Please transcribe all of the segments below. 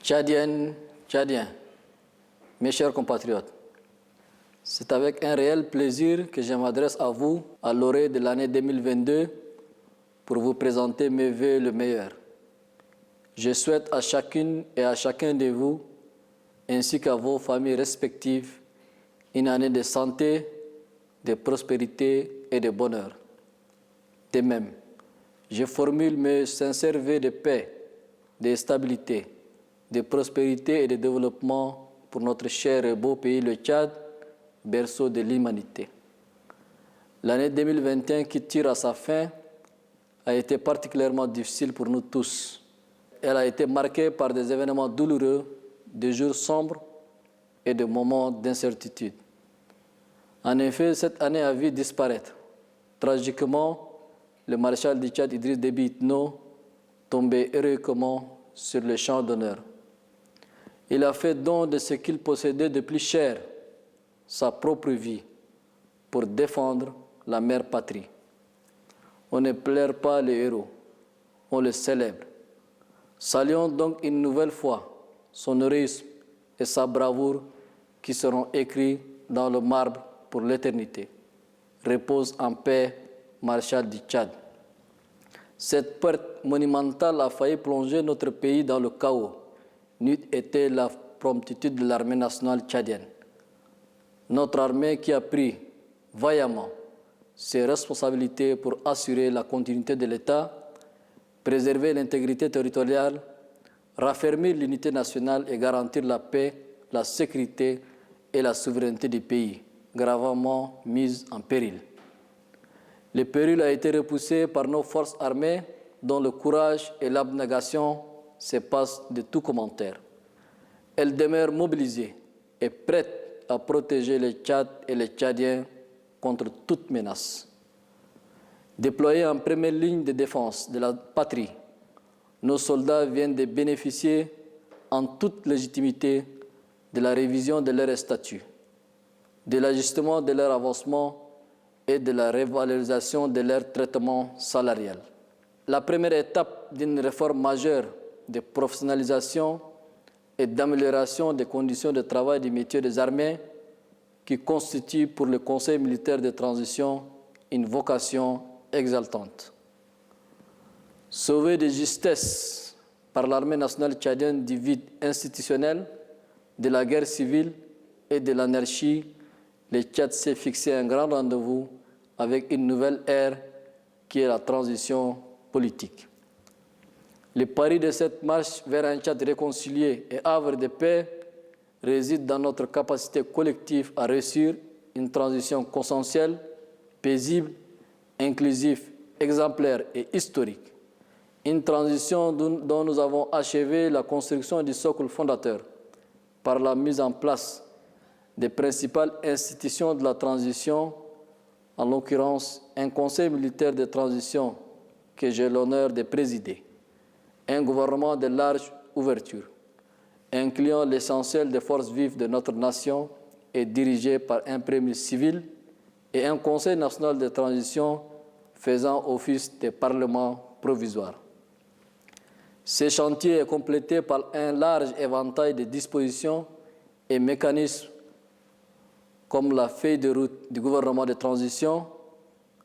Tchadiennes, Tchadiens, mes chers compatriotes, c'est avec un réel plaisir que je m'adresse à vous à l'orée de l'année 2022 pour vous présenter mes vœux le meilleur. Je souhaite à chacune et à chacun de vous, ainsi qu'à vos familles respectives, une année de santé, de prospérité et de bonheur. De même, je formule mes sincères vœux de paix, de stabilité, de prospérité et de développement pour notre cher et beau pays, le Tchad, berceau de l'humanité. L'année 2021 qui tire à sa fin a été particulièrement difficile pour nous tous. Elle a été marquée par des événements douloureux, des jours sombres et des moments d'incertitude. En effet, cette année a vu disparaître, tragiquement, le maréchal du Tchad Idriss Déby Itno, tombé héroïquement sur le champ d'honneur. Il a fait don de ce qu'il possédait de plus cher, sa propre vie, pour défendre la mère patrie. On ne pleure pas les héros, on les célèbre. Saluons donc une nouvelle fois son héroïsme et sa bravoure qui seront écrits dans le marbre pour l'éternité. Repose en paix, maréchal du Tchad. Cette perte monumentale a failli plonger notre pays dans le chaos, n'eût été la promptitude de l'armée nationale tchadienne. Notre armée qui a pris vaillamment ses responsabilités pour assurer la continuité de l'État, préserver l'intégrité territoriale, raffermir l'unité nationale et garantir la paix, la sécurité et la souveraineté du pays, gravement mise en péril. Le péril a été repoussé par nos forces armées dont le courage et l'abnégation se passent de tout commentaire. Elles demeurent mobilisées et prêtes à protéger le Tchad et les Tchadiens contre toute menace. Déployés en première ligne de défense de la patrie, nos soldats viennent de bénéficier en toute légitimité de la révision de leur statut, de l'ajustement de leur avancement et de la revalorisation de leur traitement salarial. La première étape d'une réforme majeure de professionnalisation et d'amélioration des conditions de travail du métier des armées qui constitue pour le Conseil militaire de transition une vocation exaltante. Sauvé de justesse par l'armée nationale tchadienne du vide institutionnel, de la guerre civile et de l'anarchie, le Tchad s'est fixé un grand rendez-vous avec une nouvelle ère qui est la transition politique. Le pari de cette marche vers un Tchad réconcilié et havre de paix réside dans notre capacité collective à réussir une transition consensuelle, paisible, inclusive, exemplaire et historique. Une transition dont nous avons achevé la construction du socle fondateur par la mise en place des principales institutions de la transition, en l'occurrence un conseil militaire de transition que j'ai l'honneur de présider, un gouvernement de large ouverture, incluant l'essentiel des forces vives de notre nation et dirigé par un premier civil et un conseil national de transition faisant office de parlement provisoire. Ce chantier est complété par un large éventail de dispositions et mécanismes comme la feuille de route du gouvernement de transition,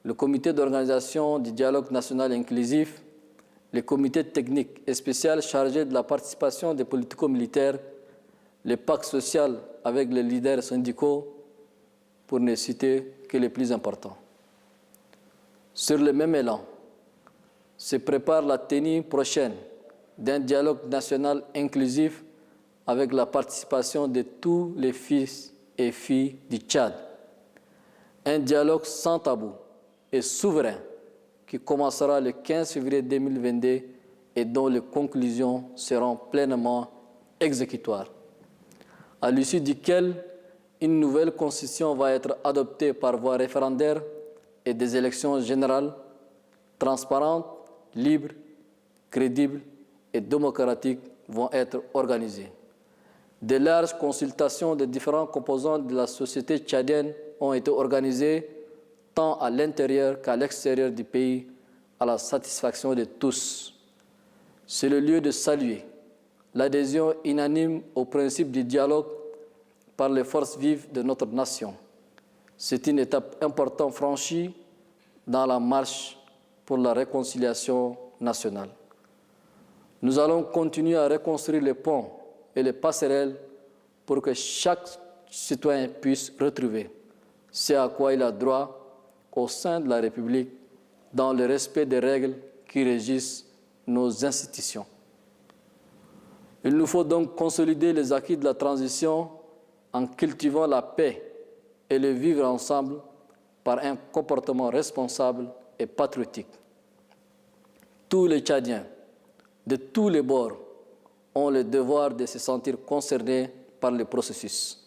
le comité d'organisation du dialogue national inclusif, le comité technique et spécial chargé de la participation des politico-militaires, le pacte social avec les leaders syndicaux, pour ne citer que les plus importants. Sur le même élan, se prépare la tenue prochaine d'un dialogue national inclusif avec la participation de tous les fils et filles du Tchad. Un dialogue sans tabou et souverain qui commencera le 15 février 2022 et dont les conclusions seront pleinement exécutoires, à l'issue duquel une nouvelle constitution va être adoptée par voie référendaire et des élections générales transparentes, libres, crédibles et démocratiques vont être organisées. De larges consultations des différents composants de la société tchadienne ont été organisées tant à l'intérieur qu'à l'extérieur du pays, à la satisfaction de tous. C'est le lieu de saluer l'adhésion unanime au principe du dialogue par les forces vives de notre nation. C'est une étape importante franchie dans la marche pour la réconciliation nationale. Nous allons continuer à reconstruire les ponts et les passerelles pour que chaque citoyen puisse retrouver ce à quoi il a droit au sein de la République dans le respect des règles qui régissent nos institutions. Il nous faut donc consolider les acquis de la transition en cultivant la paix et le vivre ensemble par un comportement responsable et patriotique. Tous les Tchadiens, de tous les bords, ont le devoir de se sentir concernés par le processus.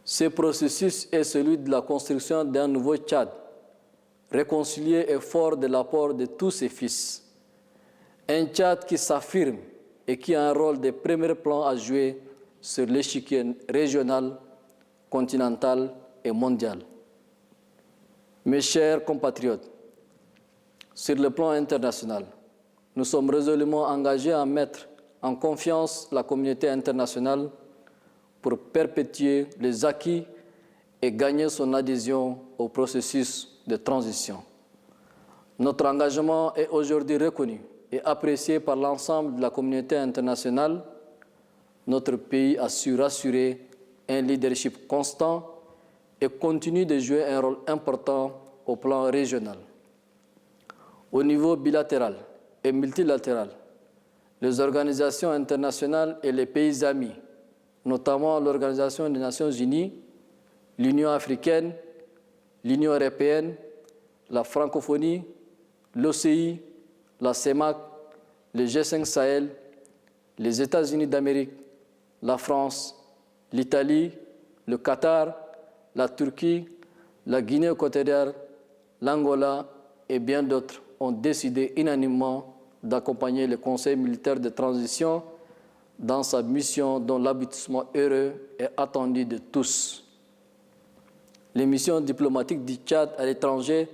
Ce processus est celui de la construction d'un nouveau Tchad, réconcilié et fort de l'apport de tous ses fils. Un Tchad qui s'affirme et qui a un rôle de premier plan à jouer sur l'échiquier régional, continental et mondial. Mes chers compatriotes, sur le plan international, nous sommes résolument engagés à mettre en confiance la communauté internationale pour perpétuer les acquis et gagner son adhésion au processus de transition. Notre engagement est aujourd'hui reconnu et apprécié par l'ensemble de la communauté internationale. Notre pays a su rassurer un leadership constant et continue de jouer un rôle important au plan régional. Au niveau bilatéral et multilatéral, les organisations internationales et les pays amis, notamment l'Organisation des Nations Unies, l'Union africaine, l'Union européenne, la francophonie, l'OCI, la CEMAC, le G5 Sahel, les États-Unis d'Amérique, la France, l'Italie, le Qatar, la Turquie, la Guinée équatoriale, l'Angola et bien d'autres ont décidé unanimement d'accompagner le Conseil militaire de transition dans sa mission dont l'aboutissement heureux est attendu de tous. Les missions diplomatiques du Tchad à l'étranger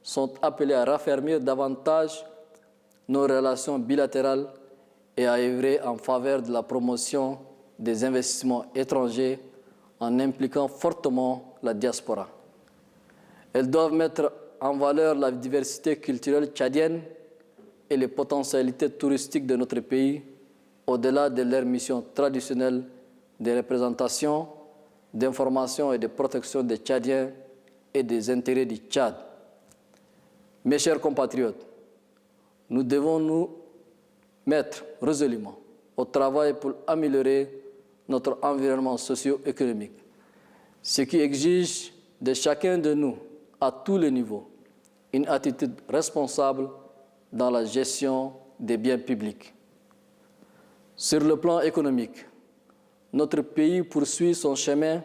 sont appelées à raffermir davantage nos relations bilatérales et à œuvrer en faveur de la promotion des investissements étrangers en impliquant fortement la diaspora. Elles doivent mettre en valeur la diversité culturelle tchadienne et les potentialités touristiques de notre pays au-delà de leur mission traditionnelle de représentation, d'information et de protection des Tchadiens et des intérêts du Tchad. Mes chers compatriotes, nous devons nous mettre résolument au travail pour améliorer notre environnement socio-économique, ce qui exige de chacun de nous, à tous les niveaux, une attitude responsable dans la gestion des biens publics. Sur le plan économique, notre pays poursuit son chemin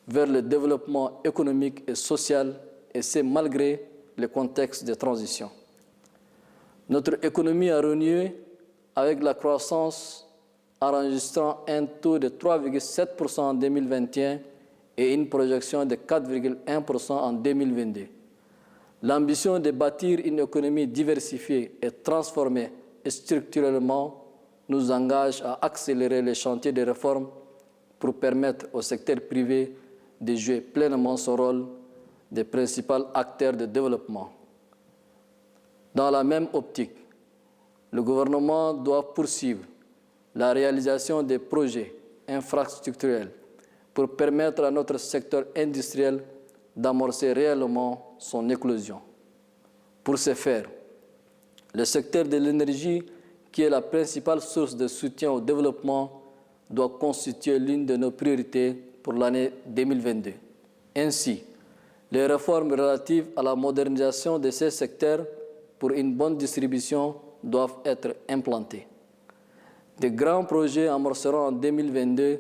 vers le développement économique et social, et c'est malgré le contexte de transition. Notre économie a renoué avec la croissance, enregistrant un taux de 3,7% en 2021 et une projection de 4,1% en 2022. L'ambition de bâtir une économie diversifiée et transformée structurellement nous engage à accélérer les chantiers de réforme pour permettre au secteur privé de jouer pleinement son rôle de principal acteur de développement. Dans la même optique, le gouvernement doit poursuivre la réalisation des projets infrastructurels pour permettre à notre secteur industriel d'amorcer réellement son éclosion. Pour ce faire, le secteur de l'énergie, qui est la principale source de soutien au développement, doit constituer l'une de nos priorités pour l'année 2022. Ainsi, les réformes relatives à la modernisation de ces secteurs pour une bonne distribution doivent être implantées. De grands projets amorceront en 2022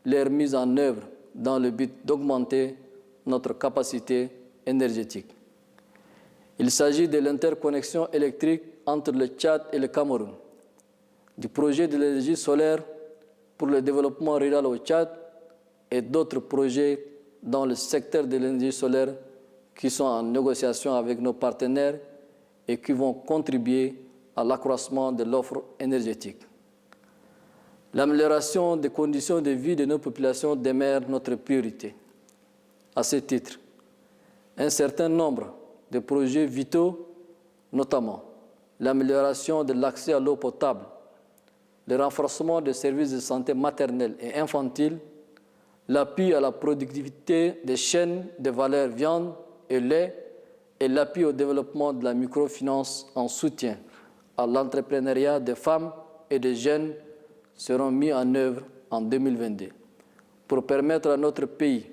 leur mise en œuvre dans le but d'augmenter notre capacité énergétique. Il s'agit de l'interconnexion électrique entre le Tchad et le Cameroun, du projet de l'énergie solaire pour le développement rural au Tchad et d'autres projets dans le secteur de l'énergie solaire qui sont en négociation avec nos partenaires et qui vont contribuer à l'accroissement de l'offre énergétique. L'amélioration des conditions de vie de nos populations demeure notre priorité. À ce titre, un certain nombre de projets vitaux, notamment l'amélioration de l'accès à l'eau potable, le renforcement des services de santé maternelle et infantile, l'appui à la productivité des chaînes de valeur viande et lait et l'appui au développement de la microfinance en soutien à l'entrepreneuriat des femmes et des jeunes seront mis en œuvre en 2022 pour permettre à notre pays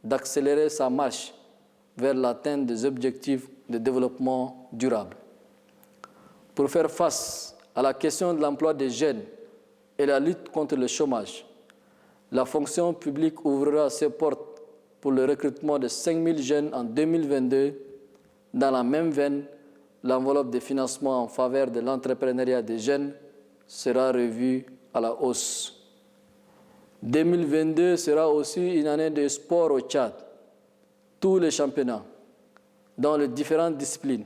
d'accélérer sa marche vers l'atteinte des objectifs de développement durable. Pour faire face à la question de l'emploi des jeunes et la lutte contre le chômage, la fonction publique ouvrira ses portes pour le recrutement de 5 000 jeunes en 2022. Dans la même veine, l'enveloppe de financement en faveur de l'entrepreneuriat des jeunes sera revue à la hausse. 2022 sera aussi une année de sport au Tchad. Tous les championnats, dans les différentes disciplines,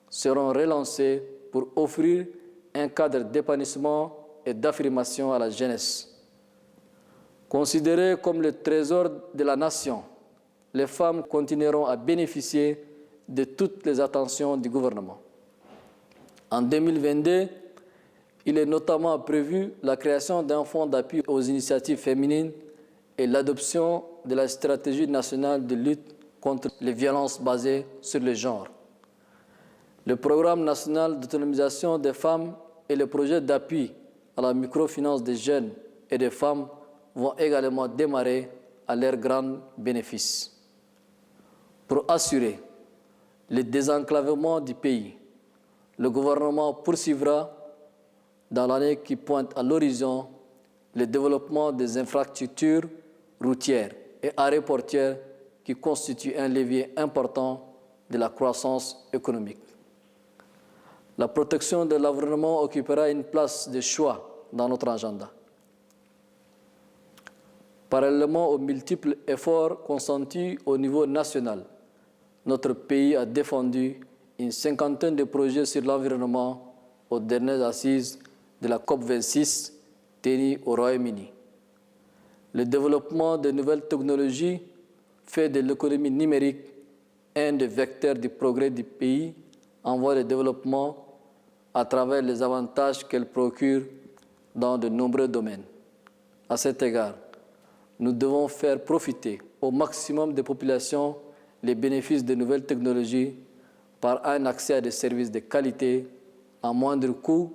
seront relancés pour offrir un cadre d'épanouissement et d'affirmation à la jeunesse. Considérées comme le trésor de la nation, les femmes continueront à bénéficier de toutes les attentions du gouvernement. En 2022, il est notamment prévu la création d'un fonds d'appui aux initiatives féminines et l'adoption de la stratégie nationale de lutte contre les violences basées sur le genre. Le programme national d'autonomisation des femmes et le projet d'appui à la microfinance des jeunes et des femmes vont également démarrer à leur grand bénéfice. Pour assurer le désenclavement du pays, le gouvernement poursuivra dans l'année qui pointe à l'horizon le développement des infrastructures routières et aéroportuaires qui constituent un levier important de la croissance économique. La protection de l'environnement occupera une place de choix dans notre agenda. Parallèlement aux multiples efforts consentis au niveau national, notre pays a défendu une cinquantaine de projets sur l'environnement aux dernières assises de la COP26 tenues au Royaume-Uni. Le développement de nouvelles technologies fait de l'économie numérique un des vecteurs du progrès du pays en voie de développement à travers les avantages qu'elle procure dans de nombreux domaines. À cet égard, nous devons faire profiter au maximum des populations les bénéfices de nouvelles technologies par un accès à des services de qualité à moindre coût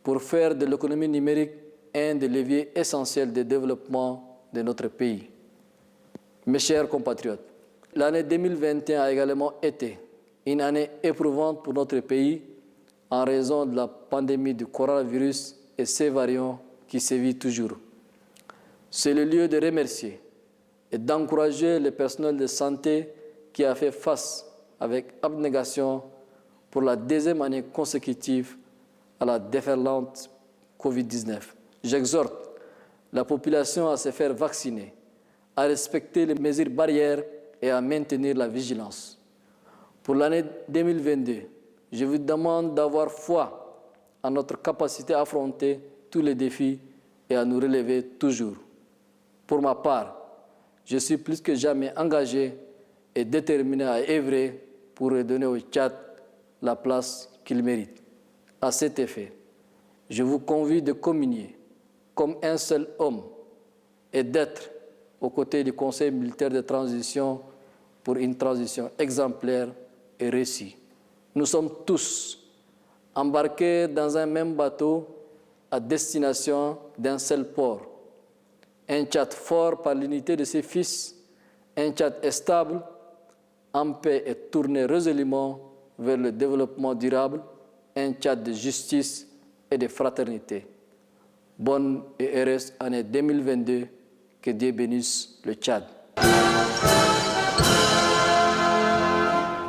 pour faire de l'économie numérique un des leviers essentiels de développement de notre pays. Mes chers compatriotes, l'année 2021 a également été une année éprouvante pour notre pays en raison de la pandémie du coronavirus et ses variants qui sévit toujours. C'est le lieu de remercier et d'encourager le personnel de santé qui a fait face avec abnégation pour la deuxième année consécutive à la déferlante Covid-19. J'exhorte la population à se faire vacciner, à respecter les mesures barrières et à maintenir la vigilance. Pour l'année 2022, je vous demande d'avoir foi en notre capacité à affronter tous les défis et à nous relever toujours. Pour ma part, je suis plus que jamais engagé et déterminé à œuvrer pour redonner au Tchad la place qu'il mérite. À cet effet, je vous convie de communier comme un seul homme et d'être aux côtés du Conseil militaire de transition pour une transition exemplaire et réussie. Nous sommes tous embarqués dans un même bateau à destination d'un seul port. Un Tchad fort par l'unité de ses fils, un Tchad stable, en paix et tourné résolument vers le développement durable, un Tchad de justice et de fraternité. Bonne et heureuse année 2022, que Dieu bénisse le Tchad.